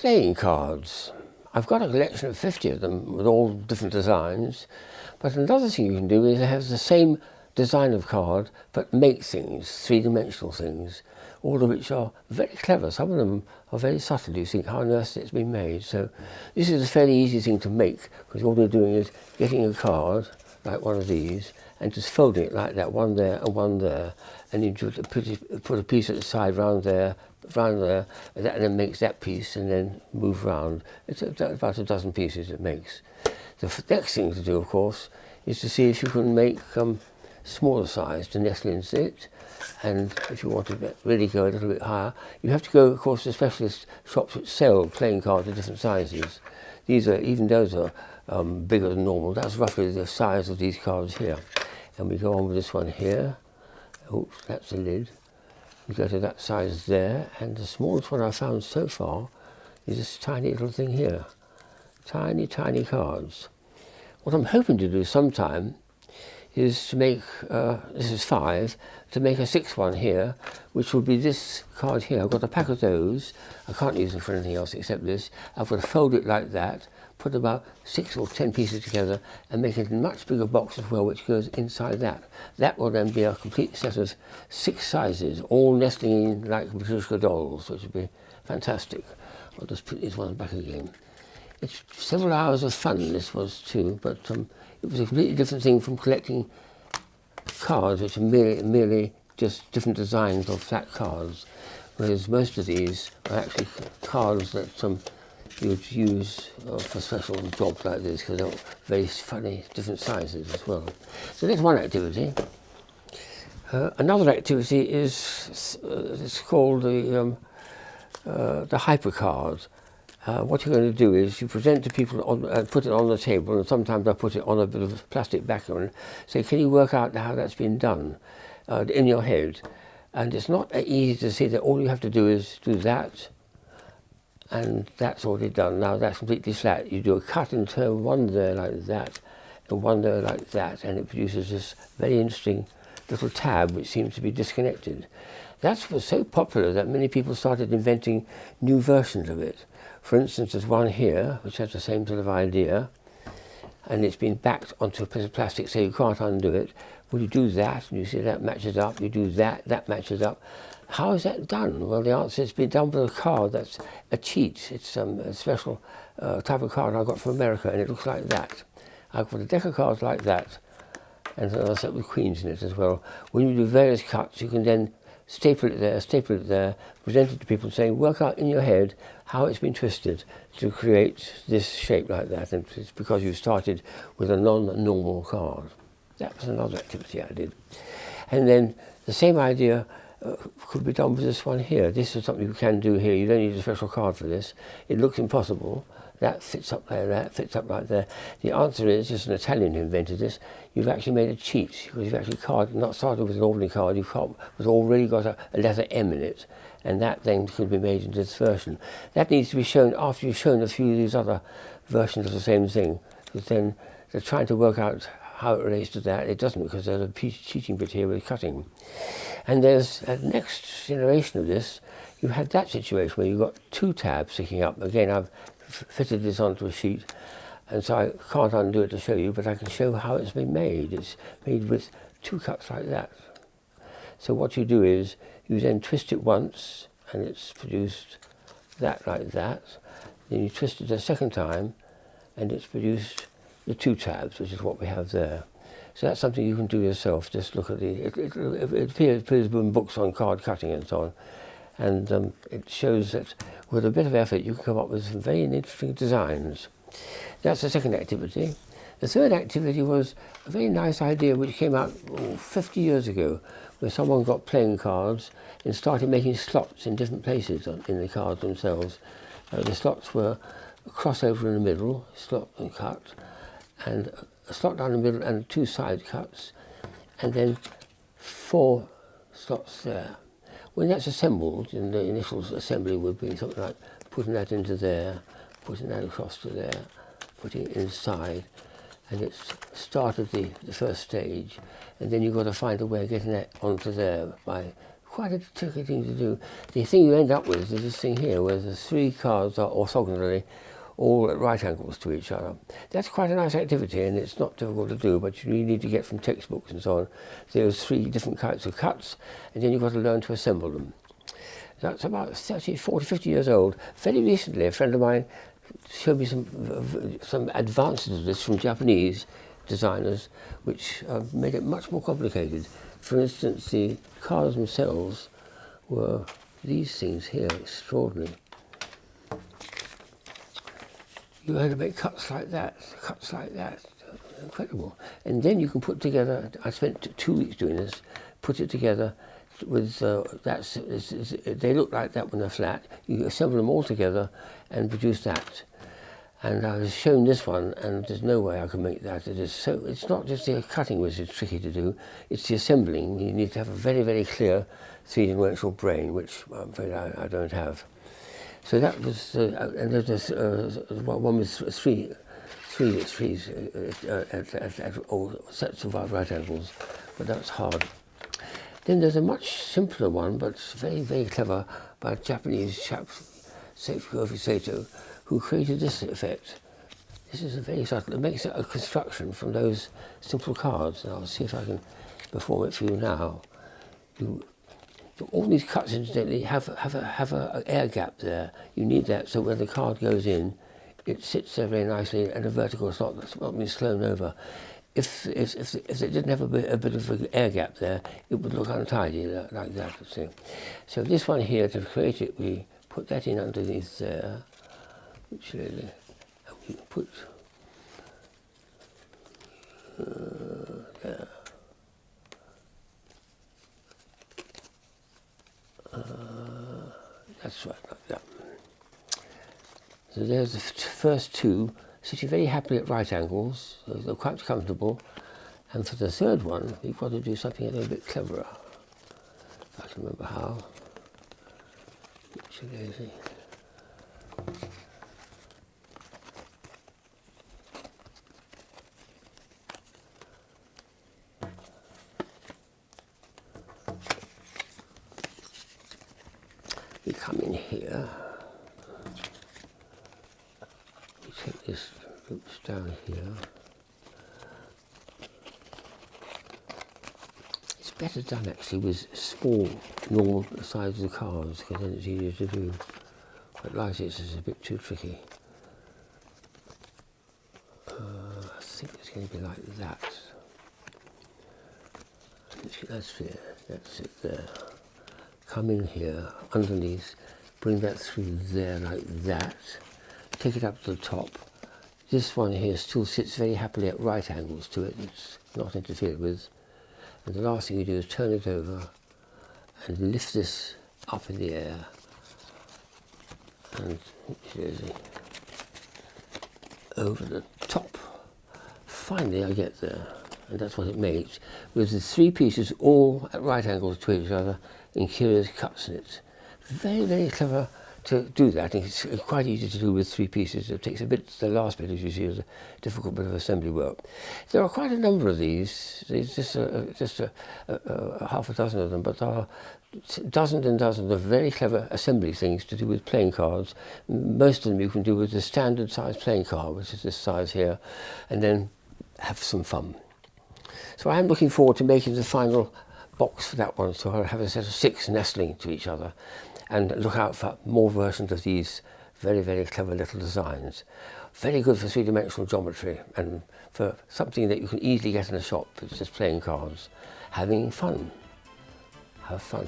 playing cards. I've got a collection of 50 of them with all different designs, but another thing you can do is have the same design of card but make things, three-dimensional things, all of which are very clever. Some of them are very subtle. You think, how on earth it's been made? So this is a fairly easy thing to make, because all you're doing is getting a card like one of these and just folding it like that, one there and one there, and you just put a piece at the side round there, and then makes that piece and then move round. It's about a dozen pieces it makes. The next thing to do, of course, is to see if you can make smaller size to nestle into it. And if you want to really go a little bit higher, you have to go, of course, to specialist shops that sell playing cards of different sizes. Even those are bigger than normal. That's roughly the size of these cards here. And we go on with this one here. Oops, that's the lid. We go to that size there, and the smallest one I've found so far is this tiny little thing here. Tiny, tiny cards. What I'm hoping to do sometime is to make, this is 5, to make a 6th one here, which will be this card here. I've got a pack of those. I can't use them for anything else except this. I've got to fold it like that, put about 6 or 10 pieces together and make it a much bigger box as well, which goes inside that. That will then be a complete set of 6 sizes, all nestling in like Matryoshka dolls, which would be fantastic. I'll just put these ones back again. It's several hours of fun, this was too, but it was a completely different thing from collecting cards, which are merely just different designs of flat cards, whereas most of these are actually cards that you would use for special jobs like this, because they're very funny, different sizes as well. So that's one activity. Another activity is it's called the HyperCards. What you're going to do is you present to people, put it on the table, and sometimes I put it on a bit of plastic background. Say, can you work out how that's been done in your head? And it's not easy to see that all you have to do is do that, and that's already done. Now that's completely flat. You do a cut and turn one there like that, and one there like that, and it produces this very interesting little tab which seems to be disconnected. That was so popular that many people started inventing new versions of it. For instance, there's one here which has the same sort of idea, and it's been backed onto a piece of plastic so you can't undo it. Well, you do that, and you see that matches up. You do that, that matches up. How is that done? Well, the answer is it's been done with a card that's a cheat. It's a special type of card I got from America, and it looks like that. I've got a deck of cards like that, and another set with queens in it as well. When you do various cuts, you can then staple it there, present it to people saying, work out in your head how it's been twisted to create this shape like that. And it's because you started with a non-normal card. That was another activity I did. And then the same idea could be done with this one here. This is something you can do here. You don't need a special card for this. It looks impossible. That fits up there, that fits up right there. The answer is, just an Italian who invented this, you've actually made a cheat, because you've actually not started with an ordinary card, you've already got a letter M in it, and that then could be made into this version. That needs to be shown after you've shown a few of these other versions of the same thing, because then they're trying to work out how it relates to that. It doesn't, because there's a cheating bit here with cutting. And there's a next generation of this. You had that situation where you've got 2 tabs sticking up. Again, I've fitted this onto a sheet, and so I can't undo it to show you, but I can show how it's been made. It's made with 2 cuts like that. So what you do is you then twist it once, and it's produced that like that. Then you twist it a second time, and it's produced the 2 tabs, which is what we have there. So that's something you can do yourself. Just look at it appears in books on card cutting and so on. And it shows that with a bit of effort you can come up with some very interesting designs. That's the second activity. The third activity was a very nice idea which came out 50 years ago, where someone got playing cards and started making slots in different places in the cards themselves. The slots were a crossover in the middle, slot and cut, and a slot down the middle and 2 side cuts, and then 4 slots there. When that's assembled, and the initial assembly would be something like putting that into there, putting that across to there, putting it inside, and it's started the first stage, and then you've got to find a way of getting that onto there by quite a tricky thing to do. The thing you end up with is this thing here, where the 3 cards are orthogonally all at right angles to each other. That's quite a nice activity, and it's not difficult to do, but you really need to get from textbooks and so on. There's 3 different kinds of cuts, and then you've got to learn to assemble them. That's about 30, 40, 50 years old. Very recently, a friend of mine showed me some advances of this from Japanese designers, which made it much more complicated. For instance, the cards themselves were these things here, extraordinary. You had to make cuts like that, incredible. And then you can put together, I spent 2 weeks doing this, put it together with, they look like that when they're flat. You assemble them all together and produce that. And I was shown this one, and there's no way I can make that. It's not just the cutting which is tricky to do, it's the assembling. You need to have a very, very clear three-dimensional brain, which I'm afraid I don't have. So that was, and there's one with three sets of right angles, but that's hard. Then there's a much simpler one, but very, very clever, by a Japanese chap, Seikofi Sato, who created this effect. This is a very subtle, it makes a construction from those simple cards, and I'll see if I can perform it for you now. All these cuts, incidentally, have an air gap there. You need that so when the card goes in, it sits there very nicely at a vertical slot that's not been slowed over. If it didn't have a bit of an air gap there, it would look untidy like that. See. So this one here, to create it, we put that in underneath there, which really, and we put there. That's right, like that. So there's the first 2, sitting very happily at right angles, so they're quite comfortable. And for the third one, we've got to do something a little bit cleverer. If I can remember how. We come in here, we take this loops down here. It's better done actually with small, normal size of the cards, because then it's easier to do. But like this is a bit too tricky. I think it's going to be like that. That's it there. Come in here, underneath, bring that through there like that, take it up to the top. This one here still sits very happily at right angles to it, it's not interfered with. And the last thing you do is turn it over and lift this up in the air. And over the top. Finally I get there, and that's what it makes, with the 3 pieces all at right angles to each other, in curious cuts in it. Very, very clever to do that. It's quite easy to do with 3 pieces. It takes a bit, the last bit, as you see, is a difficult bit of assembly work. There are quite a number of these. There's just half a dozen of them, but there are dozens and dozens of very clever assembly things to do with playing cards. Most of them you can do with the standard size playing card, which is this size here, and then have some fun. So I'm looking forward to making the final box for that one, so I'll have a set of 6 nestling to each other, and look out for more versions of these very, very clever little designs. Very good for 3-dimensional geometry, and for something that you can easily get in a shop. It's just playing cards, having fun. Have fun.